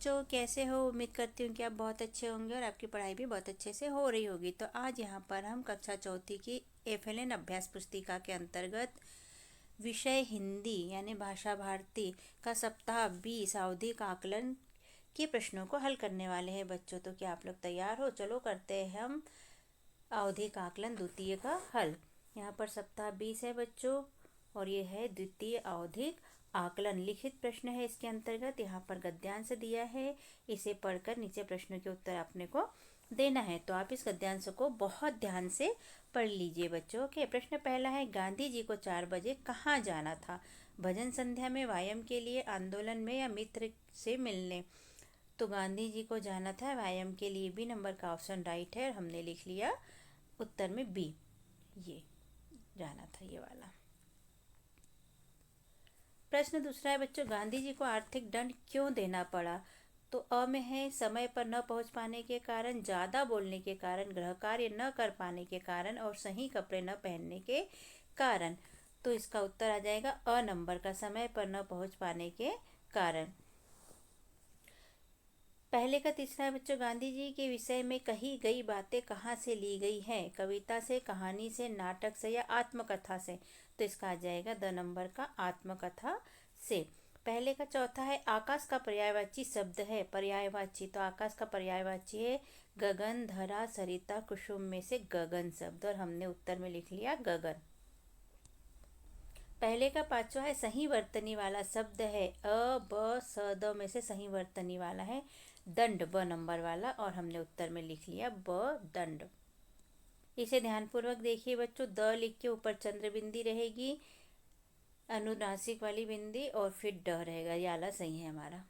बच्चों, कैसे हो? उम्मीद करती हूँ कि आप बहुत अच्छे होंगे और आपकी पढ़ाई भी बहुत अच्छे से हो रही होगी। तो आज यहाँ पर हम कक्षा चौथी की FLN अभ्यास पुस्तिका के अंतर्गत विषय हिंदी यानी भाषा भारती का सप्ताह 20 आवधिक आकलन के प्रश्नों को हल करने वाले हैं बच्चों। तो क्या आप लोग तैयार हो? चलो करते हैं हम आवधिक आकलन द्वितीय का हल। यहाँ पर सप्ताह 20 है बच्चों और ये है द्वितीय आवधिक आकलन। लिखित प्रश्न है इसके अंतर्गत। यहाँ पर गद्यांश दिया है, इसे पढ़कर नीचे प्रश्नों के उत्तर अपने को देना है। तो आप इस गद्यांश को बहुत ध्यान से पढ़ लीजिए बच्चों। के प्रश्न पहला है, गांधी जी को 4 बजे कहाँ जाना था? भजन संध्या में, व्यायाम के लिए, आंदोलन में या मित्र से मिलने? तो गांधी जी को जाना था व्यायाम के लिए। बी नंबर का ऑप्शन राइट है और हमने लिख लिया उत्तर में बी, ये जाना था ये वाला। प्रश्न दूसरा है बच्चों, गांधी जी को आर्थिक दंड क्यों देना पड़ा? तो अ में है समय पर न पहुंच पाने के कारण, ज़्यादा बोलने के कारण, गृह कार्य न कर पाने के कारण और सही कपड़े न पहनने के कारण। तो इसका उत्तर आ जाएगा अ नंबर का, समय पर न पहुंच पाने के कारण। पहले का तीसरा है बच्चों, गांधी जी के विषय में कही गई बातें कहाँ से ली गई हैं? कविता से, कहानी से, नाटक से या आत्मकथा से? तो इसका आ जाएगा द नंबर का, आत्मकथा से। पहले का चौथा है, आकाश का पर्यायवाची शब्द है। पर्यायवाची, तो आकाश का पर्यायवाची है गगन, धरा, सरिता, कुसुम में से गगन शब्द और हमने उत्तर में लिख लिया गगन। पहले का पांचवा है, सही वर्तनी वाला शब्द है। अ, ब, स, द में से सही वर्तनी वाला है दंड, ब नंबर वाला और हमने उत्तर में लिख लिया ब, दंड। इसे ध्यानपूर्वक देखिए बच्चों। द लिख के ऊपर चंद्र बिंदी रहेगी, अनुनासिक वाली बिंदी और फिर ड रहेगा। ये आला सही है हमारा।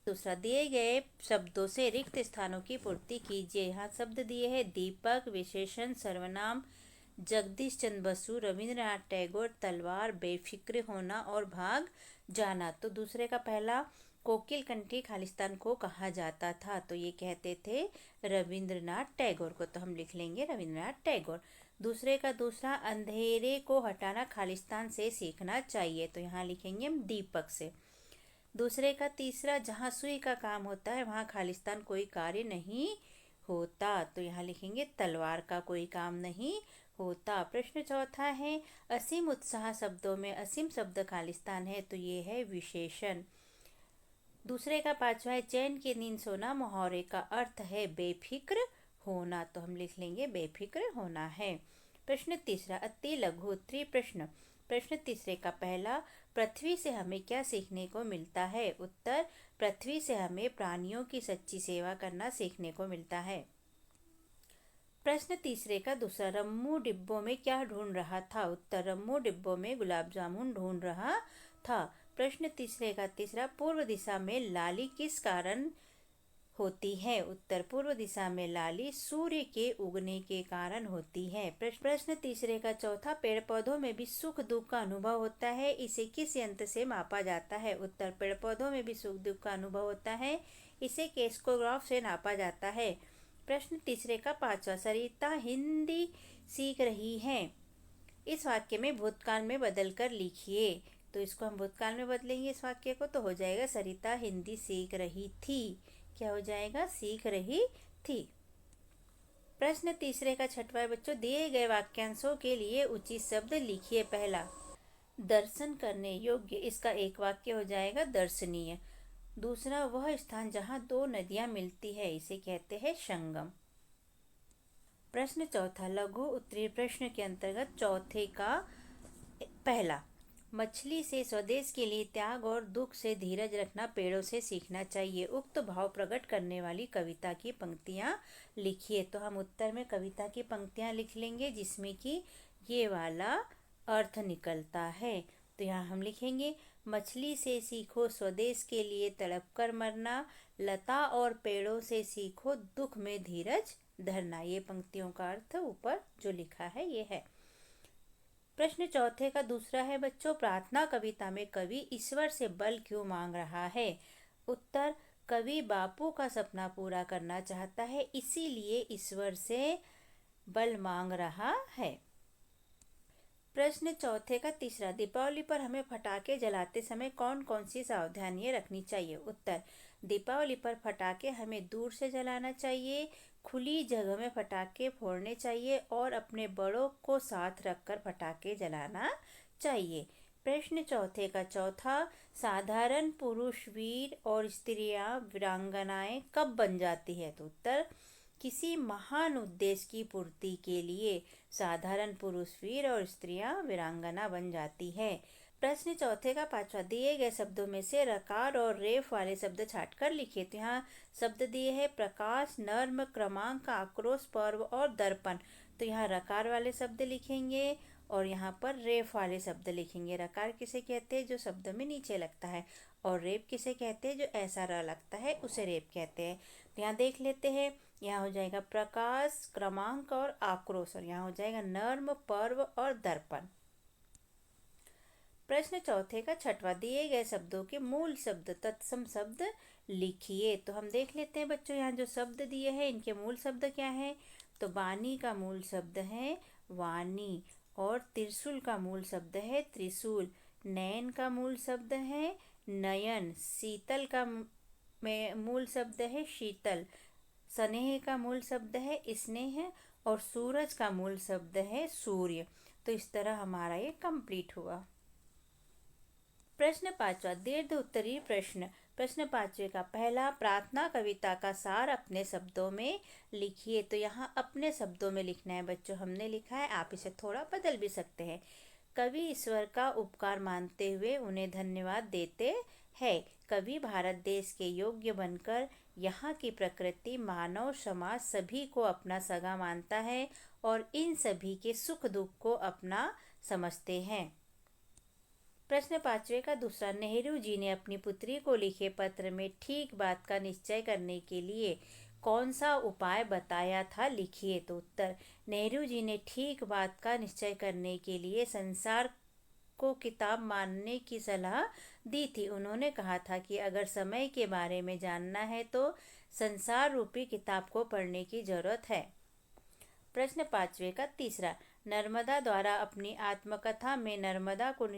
दूसरा, दिए गए शब्दों से रिक्त स्थानों की पूर्ति कीजिए। यहाँ शब्द दिए हैं दीपक, विशेषण, सर्वनाम, जगदीश चंद्र बसु, रविंद्रनाथ टैगोर, तलवार, बेफिक्र होना और भाग जाना। तो दूसरे का पहला, कोकिल कंठी खालिस्तान को कहा जाता था? तो ये कहते थे रविंद्रनाथ टैगोर को, तो हम लिख लेंगे रविंद्रनाथ टैगोर। दूसरे का दूसरा, अंधेरे को हटाना खालिस्तान से सीखना चाहिए। तो यहाँ लिखेंगे हम दीपक से। दूसरे का तीसरा, जहाँ सुई का काम होता है वहाँ खालिस्तान कोई कार्य नहीं होता। तो यहाँ लिखेंगे तलवार का कोई काम नहीं होता। प्रश्न चौथा है, असीम उत्साह शब्दों में असीम शब्द खालिस्तान है। तो ये है विशेषण। दूसरे का पांचवा है, चैन की नींद सोना मुहावरे का अर्थ है बेफिक्र होना। तो हम लिख लेंगे बेफिक्र होना है। प्रश्न तीसरा, अति लघु त्रिप्रश्न। प्रश्न तीसरे का पहला, पृथ्वी से हमें क्या सीखने को मिलता है? उत्तर, पृथ्वी से हमें प्राणियों की सच्ची सेवा करना सीखने को मिलता है। प्रश्न तीसरे का दूसरा, रम्मू डिब्बों में क्या ढूंढ रहा था? उत्तर, रम्मू डिब्बों में गुलाब जामुन ढूंढ रहा था। प्रश्न तीसरे का तीसरा, पूर्व दिशा में लाली किस कारण होती है? उत्तर, पूर्व दिशा में लाली सूर्य के उगने के कारण होती है। प्रश्न तीसरे का चौथा, पेड़ पौधों में भी सुख दुख का अनुभव होता है, इसे किस यंत्र से मापा जाता है? उत्तर, पेड़ पौधों में भी सुख दुख का अनुभव होता है, इसे केस्कोग्राफ से नापा जाता है। प्रश्न तीसरे का पांचवा, सरिता हिंदी सीख रही है, इस वाक्य में भूतकाल में बदल कर लिखिए। तो इसको हम भूतकाल में बदलेंगे इस वाक्य को, तो हो जाएगा सरिता हिंदी सीख रही थी। क्या हो जाएगा? सीख रही थी। प्रश्न तीसरे का छठवां बच्चों, दिए गए वाक्यांशों के लिए उचित शब्द लिखिए। पहला, दर्शन करने योग्य, इसका एक वाक्य हो जाएगा दर्शनीय। दूसरा, वह स्थान जहाँ दो नदियाँ मिलती है, इसे कहते हैं संगम। प्रश्न चौथा, लघु उत्तरीय प्रश्न के अंतर्गत चौथे का पहला, मछली से स्वदेश के लिए त्याग और दुख से धीरज रखना पेड़ों से सीखना चाहिए। उक्त भाव प्रकट करने वाली कविता की पंक्तियाँ लिखिए। तो हम उत्तर में कविता की पंक्तियाँ लिख लेंगे जिसमें कि ये वाला अर्थ निकलता है। तो यहाँ हम लिखेंगे, मछली से सीखो स्वदेश के लिए तड़प कर मरना, लता और पेड़ों से सीखो दुख में धीरज धरना। ये पंक्तियों का अर्थ ऊपर जो लिखा है ये है। प्रश्न चौथे का दूसरा है बच्चों, प्रार्थना कविता में कवि ईश्वर से बल क्यों मांग रहा है? उत्तर, कवि बापू का सपना पूरा करना चाहता है, इसीलिए ईश्वर से बल मांग रहा है। प्रश्न चौथे का तीसरा, दीपावली पर हमें पटाखे जलाते समय कौन कौन सी सावधानियां रखनी चाहिए? उत्तर, दीपावली पर पटाखे हमें दूर से जलाना चाहिए, खुली जगह में पटाखे फोड़ने चाहिए और अपने बड़ों को साथ रखकर पटाखे जलाना चाहिए। प्रश्न चौथे का चौथा, साधारण पुरुष वीर और स्त्रियां वीरांगनाएं कब बन जाती है? तो उत्तर, किसी महान उद्देश्य की पूर्ति के लिए साधारण पुरुष वीर और स्त्रियां वीरांगना बन जाती है। प्रश्न चौथे का पांचवा, दिए गए शब्दों में से रकार और रेफ वाले शब्द छांटकर लिखिए। तो यहाँ शब्द दिए हैं प्रकाश, नर्म, क्रमांक, आक्रोश, पर्व और दर्पण। तो यहाँ रकार वाले शब्द लिखेंगे और यहाँ पर रेफ वाले शब्द लिखेंगे। रकार किसे कहते हैं? जो शब्द में नीचे लगता है। और रेप किसे कहते हैं? जो ऐसा र लगता है उसे रेप कहते हैं। तो यहाँ देख लेते हैं। यहाँ हो जाएगा प्रकाश, क्रमांक और आक्रोश, और यहाँ हो जाएगा नर्म, पर्व और दर्पण। प्रश्न चौथे का छठवां, दिए गए शब्दों के मूल शब्द तत्सम शब्द लिखिए। तो हम देख लेते हैं बच्चों, यहाँ जो शब्द दिए हैं इनके मूल शब्द क्या है? तो वाणी का मूल शब्द है वाणी, और त्रिशूल का मूल शब्द है त्रिशूल। नयन का मूल शब्द है नयन। शीतल का मूल शब्द है शीतल। स्नेह का मूल शब्द है स्नेह। और सूरज का मूल शब्द है सूर्य। तो इस तरह हमारा ये कंप्लीट हुआ। प्रश्न पांचवा, दीर्घ उत्तरीय प्रश्न। प्रश्न पांचवे का पहला, प्रार्थना कविता का सार अपने शब्दों में लिखिए। तो यहाँ अपने शब्दों में लिखना है बच्चों। हमने लिखा है, आप इसे थोड़ा बदल भी सकते हैं। कवि ईश्वर का उपकार मानते हुए उन्हें धन्यवाद देते हैं। कवि भारत देश के योग्य बनकर यहाँ की प्रकृति, मानव समाज सभी को अपना सगा मानता है और इन सभी के सुख दुख को अपना समझते हैं। प्रश्न पांचवे का दूसरा, नेहरू जी ने अपनी पुत्री को लिखे पत्र में ठीक बात का निश्चय करने के लिए कौन सा उपाय बताया था? लिखिए। तो उत्तर, नेहरू जी ने ठीक बात का निश्चय करने के लिए संसार को किताब मानने की सलाह दी थी। उन्होंने कहा था कि अगर समय के बारे में जानना है तो संसार रूपी किताब को पढ़ने की जरूरत है। प्रश्न पांचवे का तीसरा, नर्मदा द्वारा अपनी आत्मकथा में नर्मदा को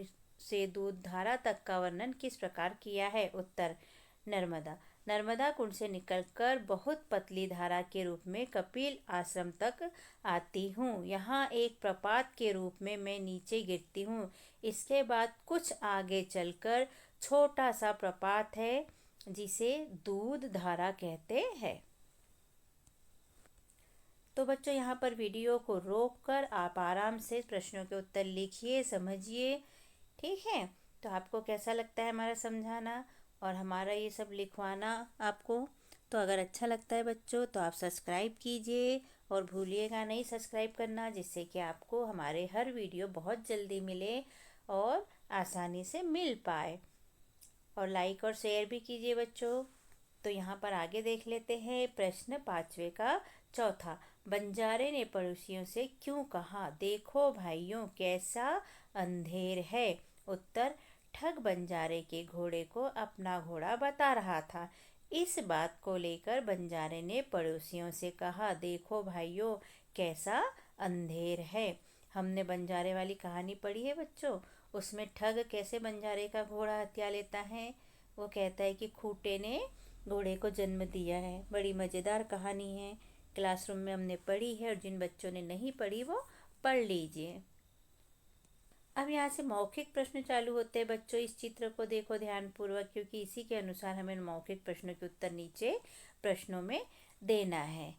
से दूध धारा तक का वर्णन किस प्रकार किया है? उत्तर, नर्मदा कुंड से निकलकर बहुत पतली धारा के रूप में कपिल आश्रम तक आती हूँ। यहाँ एक प्रपात के रूप में मैं नीचे गिरती हूँ। इसके बाद कुछ आगे चलकर छोटा सा प्रपात है जिसे दूध धारा कहते हैं। तो बच्चों, यहाँ पर वीडियो को रोककर आप आराम से प्रश्नों के उत्तर लिखिए, समझिए। ठीक है, तो आपको कैसा लगता है हमारा समझाना और हमारा ये सब लिखवाना आपको? तो अगर अच्छा लगता है बच्चों तो आप सब्सक्राइब कीजिए और भूलिएगा नहीं सब्सक्राइब करना, जिससे कि आपको हमारे हर वीडियो बहुत जल्दी मिले और आसानी से मिल पाए। और लाइक और शेयर भी कीजिए बच्चों। तो यहाँ पर आगे देख लेते हैं प्रश्न पांचवे का चौथा, बंजारे ने पड़ोसियों से क्यों कहा, देखो भाइयों कैसा अंधेर है? उत्तर, ठग बंजारे के घोड़े को अपना घोड़ा बता रहा था। इस बात को लेकर बंजारे ने पड़ोसियों से कहा, देखो भाइयों कैसा अंधेर है। हमने बंजारे वाली कहानी पढ़ी है बच्चों। उसमें ठग कैसे बंजारे का घोड़ा हत्या लेता है। वो कहता है कि खूंटे ने घोड़े को जन्म दिया है। बड़ी मज़ेदार कहानी है, क्लासरूम में हमने पढ़ी है, और जिन बच्चों ने नहीं पढ़ी वो पढ़ लीजिए। अब यहाँ से मौखिक प्रश्न चालू होते हैं बच्चों। इस चित्र को देखो ध्यानपूर्वक, क्योंकि इसी के अनुसार हमें मौखिक प्रश्नों के उत्तर नीचे प्रश्नों में देना है।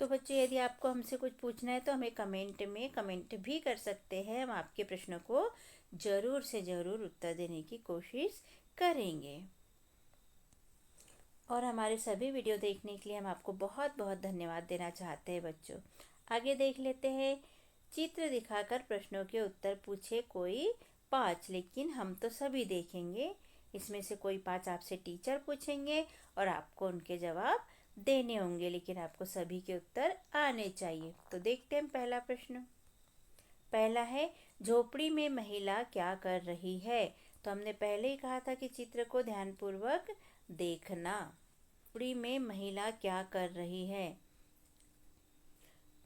तो बच्चों, यदि आपको हमसे कुछ पूछना है तो हमें कमेंट भी कर सकते हैं। हम आपके प्रश्नों को ज़रूर से ज़रूर उत्तर देने की कोशिश करेंगे। और हमारे सभी वीडियो देखने के लिए हम आपको बहुत बहुत धन्यवाद देना चाहते हैं बच्चों। आगे देख लेते हैं। चित्र दिखाकर प्रश्नों के उत्तर पूछे कोई 5, लेकिन हम तो सभी देखेंगे। इसमें से कोई 5 आपसे टीचर पूछेंगे और आपको उनके जवाब देने होंगे, लेकिन आपको सभी के उत्तर आने चाहिए। तो देखते हैं पहला प्रश्न। पहला है, झोपड़ी में महिला क्या कर रही है? तो हमने पहले ही कहा था कि चित्र को ध्यानपूर्वक देखना। झोपड़ी में महिला क्या कर रही है?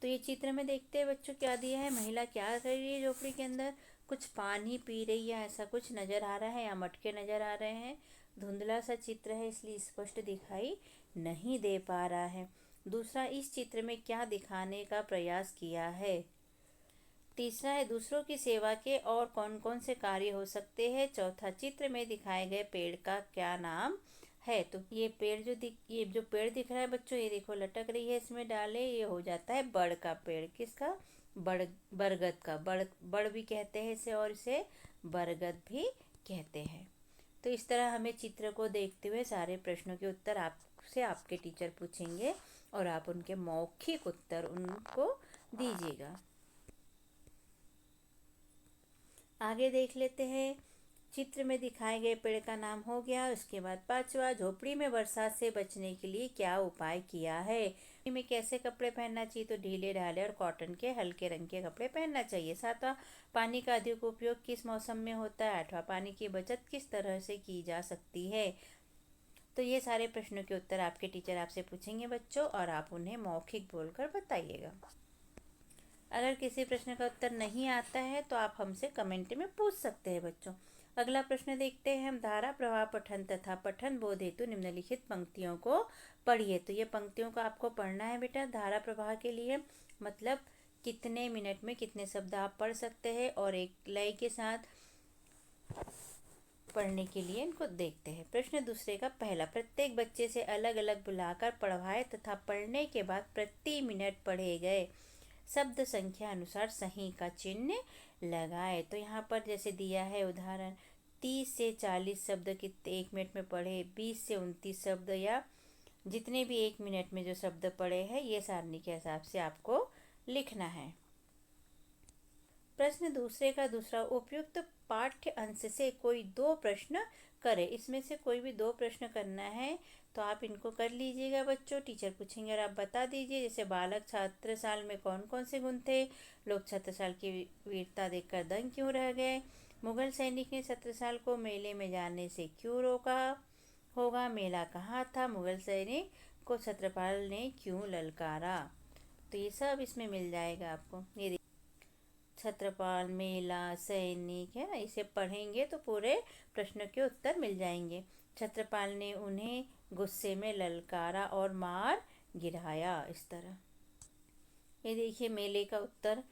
तो ये चित्र में देखते हैं बच्चों क्या दिया है, महिला क्या कर रही है झोपड़ी के अंदर, कुछ पानी पी रही है ऐसा कुछ नजर आ रहा है, या मटके नजर आ रहे हैं। धुंधला सा चित्र है इसलिए स्पष्ट दिखाई नहीं दे पा रहा है। दूसरा, इस चित्र में क्या दिखाने का प्रयास किया है। तीसरा है, दूसरों की सेवा के और कौन कौन से कार्य हो सकते हैं। चौथा, चित्र में दिखाए गए पेड़ का क्या नाम है। तो ये जो पेड़ दिख रहा है बच्चों, ये देखो लटक रही है इसमें डाले, ये हो जाता है बड़ का पेड़। किसका? बरगद का। बड़ भी कहते हैं इसे, और इसे बरगद भी कहते हैं। तो इस तरह हमें चित्र को देखते हुए सारे प्रश्नों के उत्तर आपसे आपके टीचर पूछेंगे और आप उनके मौखिक उत्तर उनको दीजिएगा। आगे देख लेते हैं। चित्र में दिखाए गए पेड़ का नाम हो गया। उसके बाद पांचवा, झोपड़ी में बरसात से बचने के लिए क्या उपाय किया है। में कैसे कपड़े पहनना चाहिए, तो ढीले ढाले और कॉटन के हल्के रंग के कपड़े पहनना चाहिए। सातवां, पानी का अधिक उपयोग किस मौसम में होता है। आठवां, पानी की बचत किस तरह से की जा सकती है। तो ये सारे प्रश्नों के उत्तर आपके टीचर आपसे पूछेंगे बच्चों, और आप उन्हें मौखिक बोलकर बताइएगा। अगर किसी प्रश्न का उत्तर नहीं आता है तो आप हमसे कमेंट में पूछ सकते हैं बच्चों। अगला प्रश्न देखते हैं हम। धारा प्रवाह पठन तथा पठन बोध हेतु निम्नलिखित पंक्तियों को पढ़िए। तो ये पंक्तियों को आपको पढ़ना है बेटा। धारा प्रवाह के लिए मतलब कितने मिनट में कितने शब्द आप पढ़ सकते हैं, और एक लय के साथ पढ़ने के लिए इनको देखते हैं। प्रश्न दूसरे का पहला, प्रत्येक बच्चे से अलग अलग बुलाकर पढ़वाए तथा पढ़ने के बाद प्रति मिनट पढ़े गए शब्द संख्या अनुसार सही का चिन्ह लगाए। तो यहाँ पर जैसे दिया है उदाहरण, 30 से 40 शब्द कितने 1 मिनट में पढ़े, 20 से 29 शब्द, या जितने भी 1 मिनट में जो शब्द पढ़े हैं, ये सारणी के हिसाब से आपको लिखना है। प्रश्न दूसरे का दूसरा, उपयुक्त पाठ्य अंश से कोई 2 प्रश्न करें। इसमें से कोई भी 2 प्रश्न करना है तो आप इनको कर लीजिएगा बच्चों। टीचर पूछेंगे और आप बता दीजिए। जैसे बालक छात्र साल में कौन कौन से गुण थे, लोग छत्रसाल की वीरता देखकर दंग क्यों रह गए, मुगल सैनिक ने छत्रसाल को मेले में जाने से क्यों रोका होगा, मेला कहाँ था, मुगल सैनिक को छत्रपाल ने क्यों ललकारा। तो ये सब इसमें मिल जाएगा आपको। ये छत्रपाल, मेला, सैनिक, है ना, इसे पढ़ेंगे तो पूरे प्रश्न के उत्तर मिल जाएंगे। छत्रपाल ने उन्हें गुस्से में ललकारा और मार गिराया, इस तरह। ये देखिए मेले का उत्तर,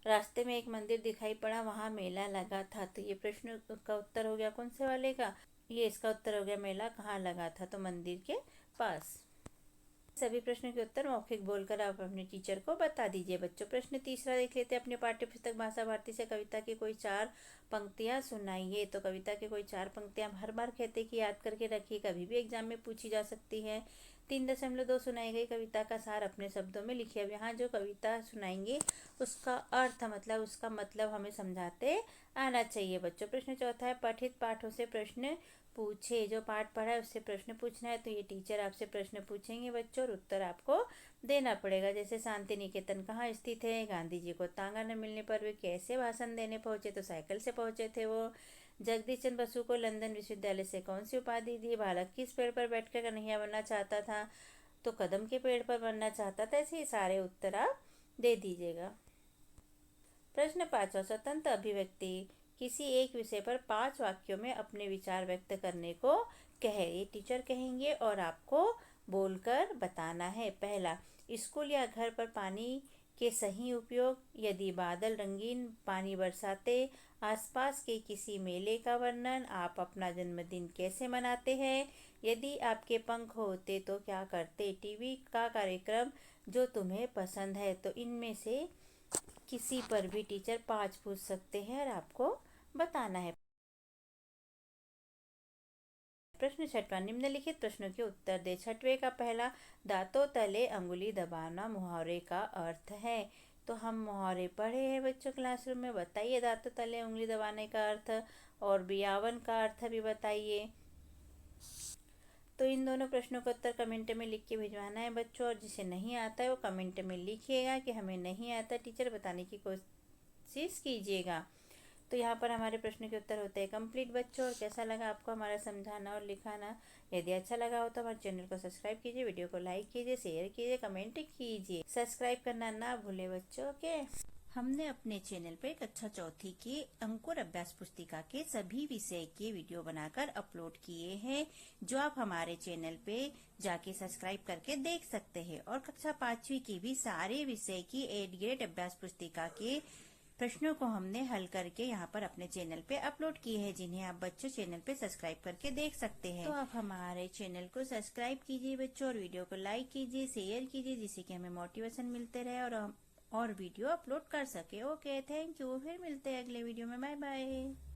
रास्ते में एक मंदिर दिखाई पड़ा, वहाँ मेला लगा था। तो ये प्रश्न का उत्तर हो गया कौन से वाले का, ये इसका उत्तर हो गया मेला कहाँ लगा था, तो मंदिर के पास। सभी प्रश्नों के उत्तर मौखिक बोलकर आप अपने टीचर को बता दीजिए बच्चों। प्रश्न तीसरा देख लेते हैं। अपने पाठ्य पुस्तक भाषा भारती से कविता की कोई 4 पंक्तियां सुनाइए। तो कविता की कोई 4 पंक्तियां हर बार कहते कि याद करके रखिए, कभी भी एग्जाम में पूछी जा सकती है। 3.2 सुनाई गई कविता का सार अपने शब्दों में लिखिए। अब यहाँ जो कविता सुनाएंगे उसका अर्थ मतलब उसका मतलब हमें समझाते आना चाहिए बच्चों। प्रश्न चौथा है, पठित पाठों से प्रश्न पूछे। जो पाठ पढ़ा है उससे प्रश्न पूछना है। तो ये टीचर आपसे प्रश्न पूछेंगे बच्चों, और उत्तर आपको देना पड़ेगा। जैसे शांति निकेतन कहाँ स्थित है, गांधी जी को तांगा न मिलने पर वे कैसे भाषण देने पहुंचे, तो साइकिल से पहुंचे थे वो। जगदीश चंद्र बसु को लंदन विश्वविद्यालय से कौन सी उपाधि दी, बालक किस पेड़ पर बैठकर कन्हैया बनना चाहता था, तो कदम के पेड़ पर बनना चाहता था। ऐसे सारे उत्तर आप दे दीजिएगा। प्रश्न 5, स्वतंत्र अभिव्यक्ति, किसी एक विषय पर 5 वाक्यों में अपने विचार व्यक्त करने को कहे। ये टीचर कहेंगे और आपको बोलकर बताना है। पहला, स्कूल या घर पर पानी के सही उपयोग, यदि बादल रंगीन पानी बरसाते, आसपास के किसी मेले का वर्णन, आप अपना जन्मदिन कैसे मनाते हैं, यदि आपके पंख होते तो क्या करते, टीवी का कार्यक्रम जो तुम्हें पसंद है। तो इनमें से किसी पर भी टीचर 5 पूछ सकते हैं और आपको बताना है। प्रश्न 6, निम्नलिखित प्रश्नों के उत्तर दे। 6वें का पहला, दांतों तले अंगुली दबाना मुहावरे का अर्थ है। तो हम मुहावरे पढ़े हैं बच्चों क्लासरूम में, बताइए दांतों तले उंगली दबाने का अर्थ, और बियावन का अर्थ भी बताइए। तो इन दोनों प्रश्नों का उत्तर कमेंट में लिख के भिजवाना है बच्चों, और जिसे नहीं आता है वो कमेंट में लिखिएगा कि हमें नहीं आता, टीचर बताने की कोशिश कीजिएगा। तो यहाँ पर हमारे प्रश्न के उत्तर होते हैं कंप्लीट बच्चों। और कैसा लगा आपको हमारा समझाना और लिखाना? यदि अच्छा लगा हो तो हमारे चैनल को सब्सक्राइब कीजिए, वीडियो को लाइक कीजिए, शेयर कीजिए, कमेंट कीजिए। सब्सक्राइब करना ना भूले बच्चों के। हमने अपने चैनल पे कक्षा चौथी के अंकुर अभ्यास पुस्तिका के सभी विषय के वीडियो बनाकर अपलोड किए हैं, जो आप हमारे चैनल पे जाके सब्सक्राइब करके देख सकते हैं। और कक्षा 5वीं की भी सारे विषय की 8 ग्रेड अभ्यास पुस्तिका के प्रश्नों को हमने हल करके यहाँ पर अपने चैनल पे अपलोड किए हैं, जिन्हें आप बच्चों चैनल पे सब्सक्राइब करके देख सकते हैं। तो आप हमारे चैनल को सब्सक्राइब कीजिए बच्चों, और वीडियो को लाइक कीजिए, शेयर कीजिए, जिससे कि हमें मोटिवेशन मिलते रहे और हम और वीडियो अपलोड कर सके। Okay, thank you. फिर मिलते हैं अगले वीडियो में। Bye bye.